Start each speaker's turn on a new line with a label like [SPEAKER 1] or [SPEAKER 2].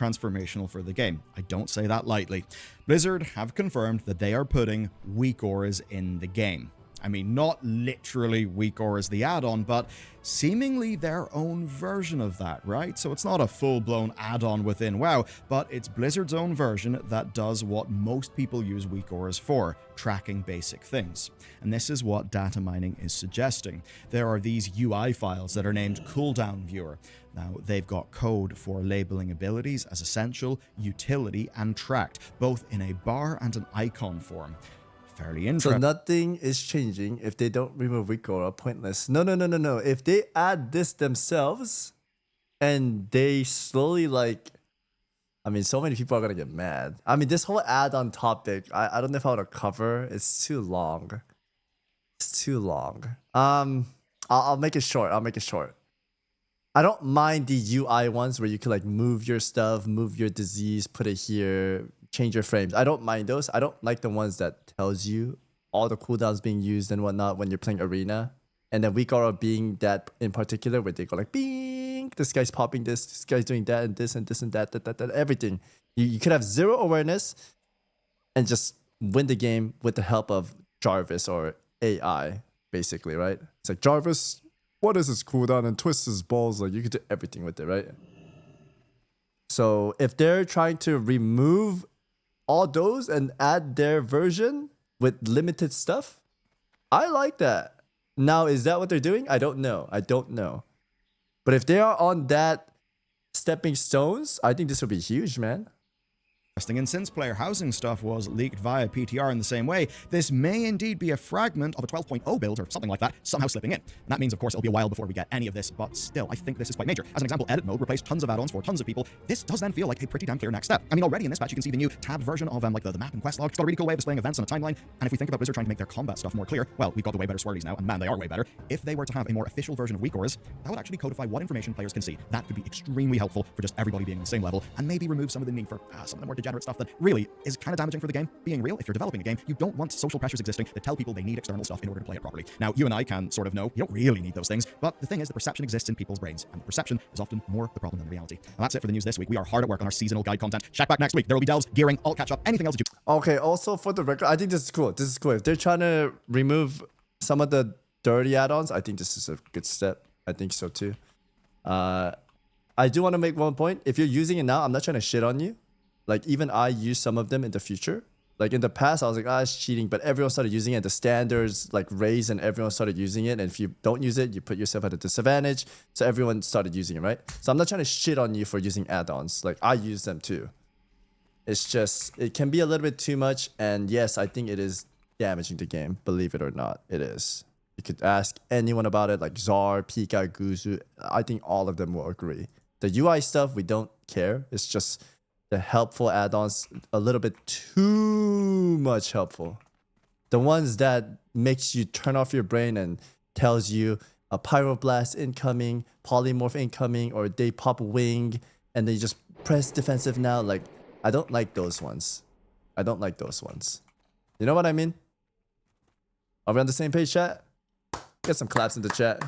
[SPEAKER 1] transformational for the game. I don't say that lightly. Blizzard have confirmed that they are putting weak auras in the game. I mean, not literally weak auras the add-on, but seemingly their own version of that, right? So it's not a full-blown add-on within WoW, but it's Blizzard's own version that does what most people use weak auras for, tracking basic things. And this is what data mining is suggesting. There are these UI files that are named cooldown viewer. Now, they've got code for labeling abilities as essential, utility, and tracked, both in a bar and an icon form. Fairly interesting.
[SPEAKER 2] So nothing is changing if they don't remove weak aura. Pointless. No. If they add this themselves and they slowly I mean, so many people are gonna get mad. I mean, this whole add-on topic, I don't know if I want to cover. It's too long. It's too long. I'll make it short. I don't mind the UI ones where you can move your stuff, move your disease, put it here, change your frames. I don't mind those. I don't like the ones that tells you all the cooldowns being used and whatnot when you're playing arena. And then weak aura being that in particular where they go bing, this guy's popping this guy's doing that and this and this and that, everything. You could have zero awareness and just win the game with the help of Jarvis or AI, basically, right? It's like, Jarvis, what is his cooldown? And twist his balls. You could do everything with it, right? So if they're trying to remove all those and add their version with limited stuff, I like that. Now, is that what they're doing? I don't know. But if they are on that stepping stones, I think this will be huge, man.
[SPEAKER 1] And since player housing stuff was leaked via PTR in the same way, this may indeed be a fragment of a 12.0 build or something like that, somehow slipping in. And that means, of course, it'll be a while before we get any of this, but still, I think this is quite major. As an example, edit mode replaced tons of add-ons for tons of people. This does then feel like a pretty damn clear next step. I mean, already in this patch, you can see the new tabbed version of the map and quest log. It's got a really cool way of displaying events on a timeline. And if we think about Blizzard trying to make their combat stuff more clear, well, we've got the way better swirlies now, and man, they are way better. If they were to have a more official version of weak auras, that would actually codify what information players can see. That could be extremely helpful for just everybody being on the same level, and maybe remove some of the need for some of the more degenerate stuff that really is kind of damaging for the game. Being real, if you're developing a game, you don't want social pressures existing that tell people they need external stuff in order to play it properly. Now, you and I can sort of know you don't really need those things, but the thing is, the perception exists in people's brains, and the perception is often more the problem than the reality. And that's it for the news this week. We are hard at work on our seasonal guide content. Check back next week. There will be delves, gearing, alt catch up, anything else that you...
[SPEAKER 2] Okay, also for the record, I think this is cool. If they're trying to remove some of the dirty add-ons, I think this is a good step. I think so too. I do want to make one point. If you're using it now, I'm not trying to shit on you. Even I use some of them in the future. In the past, I was like, it's cheating, but everyone started using it. The standards raised and everyone started using it. And if you don't use it, you put yourself at a disadvantage. So everyone started using it, right? So I'm not trying to shit on you for using add-ons. I use them too. It's just, it can be a little bit too much. And yes, I think it is damaging the game. Believe it or not, it is. You could ask anyone about it, like Czar, Pika, Guzu. I think all of them will agree. The UI stuff, we don't care. It's just the helpful add-ons, a little bit too much helpful. The ones that makes you turn off your brain and tells you a pyroblast incoming, polymorph incoming, or they pop wing, and then you just press defensive now. I don't like those ones. You know what I mean? Are we on the same page, chat? Get some claps in the chat.